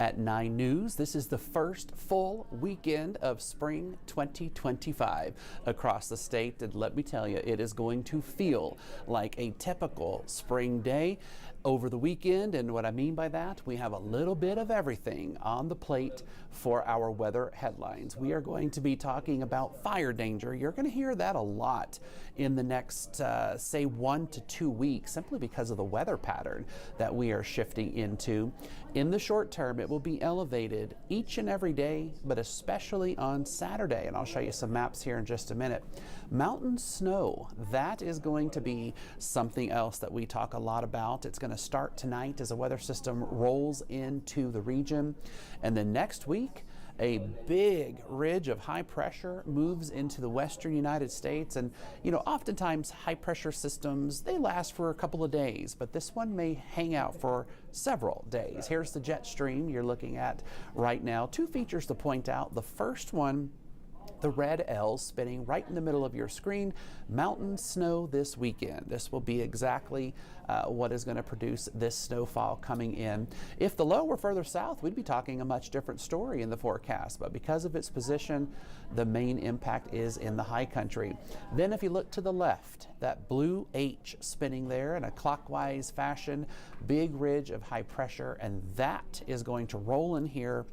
at 9 News. This is the first full weekend of spring 2025 across the state, and let me tell you, it is going to feel like a typical spring day over the weekend. And what I mean by that, we have a little bit of everything on the plate for our weather headlines. We are going to be talking about fire danger. You're going to hear that a lot in the next, say, 1 to 2 weeks, simply because of the weather pattern that we are shifting into. In the short term, it will be elevated each and every day, but especially on Saturday. And I'll show you some maps here in just a minute. Mountain snow, that is going to be something else that we talk a lot about. It's going to start tonight as a weather system rolls into the region. And then next week, a big ridge of high pressure moves into the western United States. And, oftentimes high pressure systems, they last for a couple of days, but this one may hang out for several days. Here's the jet stream you're looking at right now. Two features to point out. The first one, the red L spinning right in the middle of your screen, mountain snow this weekend. This will be exactly what is going to produce this snowfall coming in. If the low were further south, we'd be talking a much different story in the forecast, but because of its position, the main impact is in the high country. Then if you look to the left, that blue H spinning there in a clockwise fashion, big ridge of high pressure, and that is going to roll in here.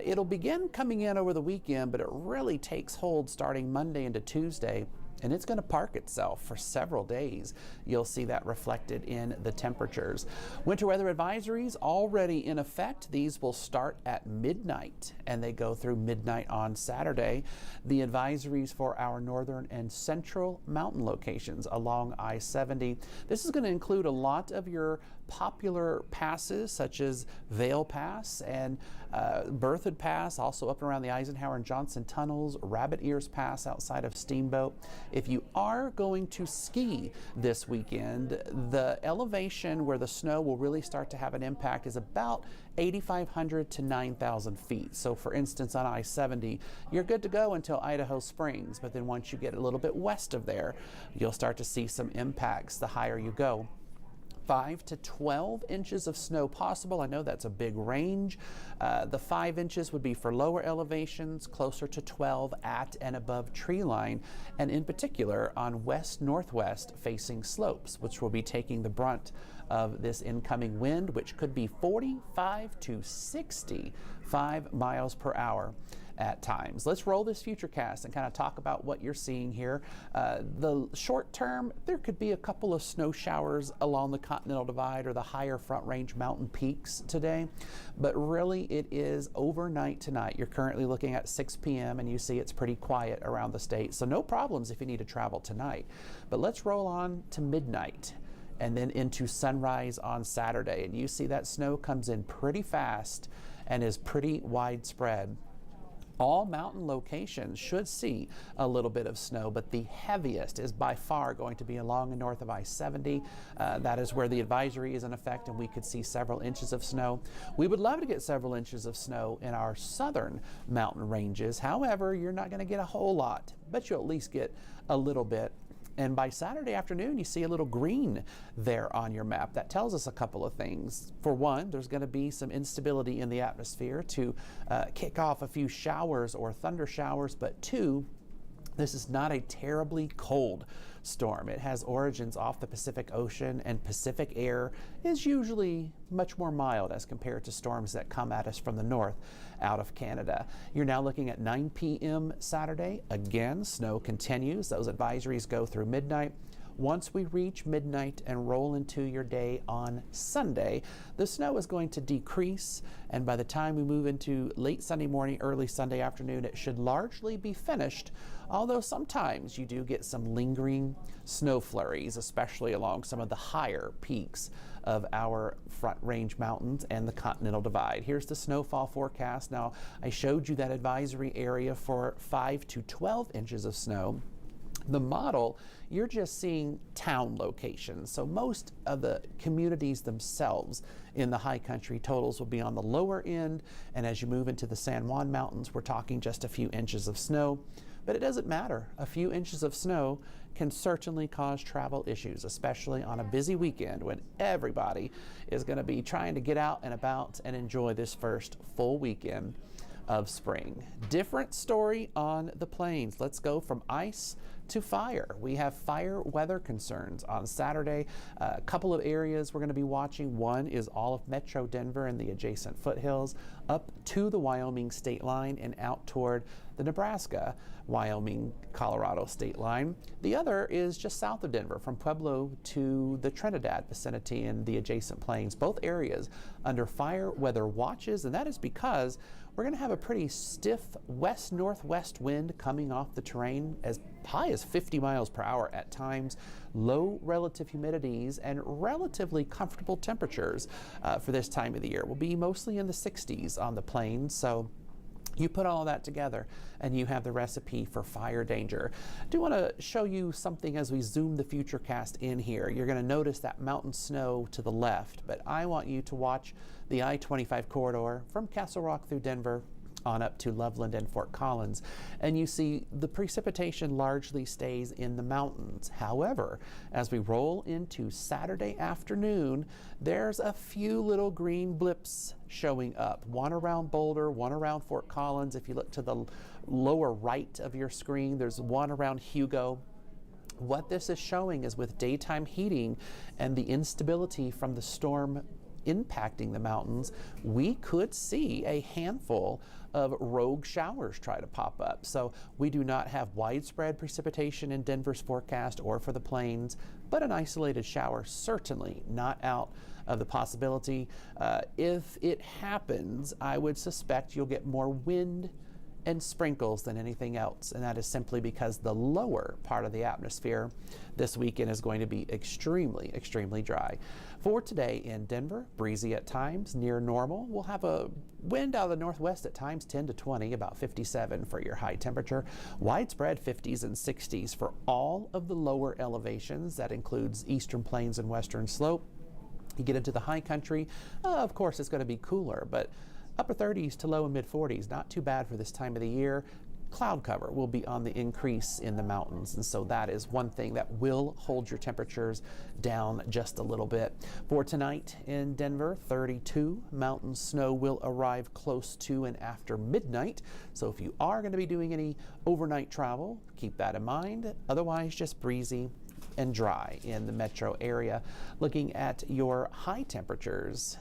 It'll begin coming in over the weekend, but it really takes hold starting Monday into Tuesday, and it's going to park itself for several days. You'll see that reflected in the temperatures. Winter weather advisories already in effect. These will start at midnight, and they go through midnight on Saturday. The advisories for our northern and central mountain locations along I-70. This is going to include a lot of your popular passes, such as Vail Pass and Berthoud Pass, also up and around the Eisenhower and Johnson tunnels, Rabbit Ears Pass outside of Steamboat. If you are going to ski this weekend, the elevation where the snow will really start to have an impact is about 8,500 to 9,000 feet. So for instance, on I-70, you're good to go until Idaho Springs, but then once you get a little bit west of there, you'll start to see some impacts the higher you go. 5 to 12 inches of snow possible. I know that's a big range. The 5 inches would be for lower elevations, closer to 12 at and above tree line, and in particular on west-northwest facing slopes, which will be taking the brunt of this incoming wind, which could be 45 to 65 miles per hour at times. Let's roll this futurecast and kind of talk about what you're seeing here. The short term, there could be a couple of snow showers along the Continental Divide or the higher Front Range mountain peaks today, but really it is overnight tonight. You're currently looking at 6 p.m. and you see it's pretty quiet around the state, so no problems if you need to travel tonight. But let's roll on to midnight and then into sunrise on Saturday, and you see that snow comes in pretty fast and is pretty widespread. All mountain locations should see a little bit of snow, but the heaviest is by far going to be along and north of I-70. That is where the advisory is in effect, and we could see several inches of snow. We would love to get several inches of snow in our southern mountain ranges. However, you're not going to get a whole lot, but you'll at least get a little bit. And by Saturday afternoon, you see a little green there on your map. That tells us a couple of things. For one, there's going to be some instability in the atmosphere to kick off a few showers or thunder showers. But two, this is not a terribly cold storm. It has origins off the Pacific Ocean, and Pacific air is usually much more mild as compared to storms that come at us from the north out of Canada. You're now looking at 9 p.m. Saturday. Again, snow continues. Those advisories go through midnight. Once we reach midnight and roll into your day on Sunday, the snow is going to decrease, and by the time we move into late Sunday morning, early Sunday afternoon, it should largely be finished, although sometimes you do get some lingering snow flurries, especially along some of the higher peaks of our Front Range mountains and the Continental Divide. Here's the snowfall forecast. Now, I showed you that advisory area for 5 to 12 inches of snow. The model, you're just seeing town locations. So most of the communities themselves in the high country totals will be on the lower end. And as you move into the San Juan Mountains, we're talking just a few inches of snow. but it doesn't matter. A few inches of snow can certainly cause travel issues, especially on a busy weekend when everybody is going to be trying to get out and about and enjoy this first full weekend of spring. Different story on the plains. Let's go from ice to fire. We have fire weather concerns on Saturday. A couple of areas we're going to be watching. One is all of Metro Denver and the adjacent foothills up to the Wyoming state line and out toward the Nebraska, Wyoming, Colorado state line. The other is just south of Denver from Pueblo to the Trinidad vicinity and the adjacent plains. Both areas under fire weather watches, and that is because we're going to have a pretty stiff west-northwest wind coming off the terrain as high as 50 miles per hour at times, low relative humidities, and relatively comfortable temperatures for this time of the year. We'll be mostly in the 60s on the plains, so you put all that together and you have the recipe for fire danger. I do want to show you something as we zoom the Futurecast in here. You're going to notice that mountain snow to the left, but I want you to watch the I-25 corridor from Castle Rock through Denver on up to Loveland and Fort Collins, and you see the precipitation largely stays in the mountains. However, as we roll into Saturday afternoon, there's a few little green blips showing up. One around Boulder, one around Fort Collins. If you look to the lower right of your screen, there's one around Hugo. What this is showing is with daytime heating and the instability from the storm impacting the mountains, we could see a handful of rogue showers try to pop up. So we do not have widespread precipitation in Denver's forecast or for the plains, but an isolated shower certainly not out of the possibility. If it happens, I would suspect you'll get more wind and sprinkles than anything else, and that is simply because the lower part of the atmosphere this weekend is going to be extremely dry. For today in Denver, breezy at times, near normal. We'll have a wind out of the northwest at times, 10 to 20, about 57 for your high temperature. Widespread 50s and 60s for all of the lower elevations. That includes eastern plains and western slope. You get into the high country, of course it's going to be cooler, but upper 30s to low and mid 40s, not too bad for this time of the year. Cloud cover will be on the increase in the mountains, and so that is one thing that will hold your temperatures down just a little bit. For tonight in Denver, 32. Mountain snow will arrive close to and after midnight, so if you are going to be doing any overnight travel, keep that in mind. Otherwise, just breezy and dry in the metro area. Looking at your high temperatures,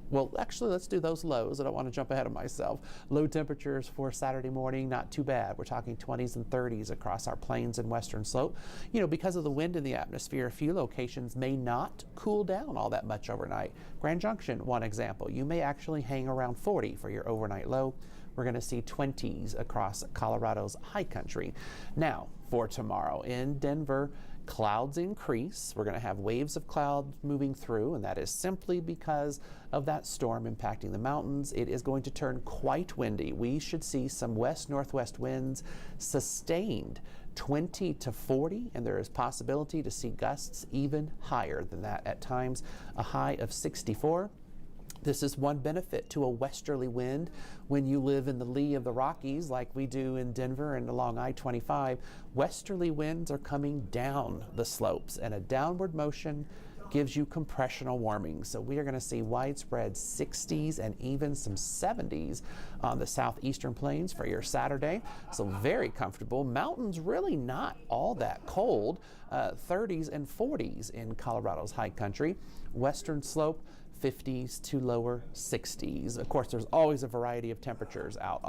well, actually, let's do those lows. I don't want to jump ahead of myself. Low temperatures for Saturday morning, not too bad. We're talking 20s and 30s across our plains and western slope. You know, because of the wind in the atmosphere, a few locations may not cool down all that much overnight. Grand Junction, one example. You may actually hang around 40 for your overnight low. We're going to see 20s across Colorado's high country. Now, for tomorrow in Denver, clouds increase. We're going to have waves of cloud moving through, and that is simply because of that storm impacting the mountains. It is going to turn quite windy. We should see some west-northwest winds sustained 20 to 40, and there is possibility to see gusts even higher than that at times, a high of 64. This is one benefit to a westerly wind when you live in the lee of the Rockies like we do in Denver and along I-25. Westerly winds are coming down the slopes, and a downward motion gives you compressional warming. So we are going to see widespread 60s and even some 70s on the southeastern plains for your Saturday. So very comfortable. Mountains really not all that cold. 30s and 40s in Colorado's high country. Western slope 50s to lower 60s. Of course, there's always a variety of temperatures out on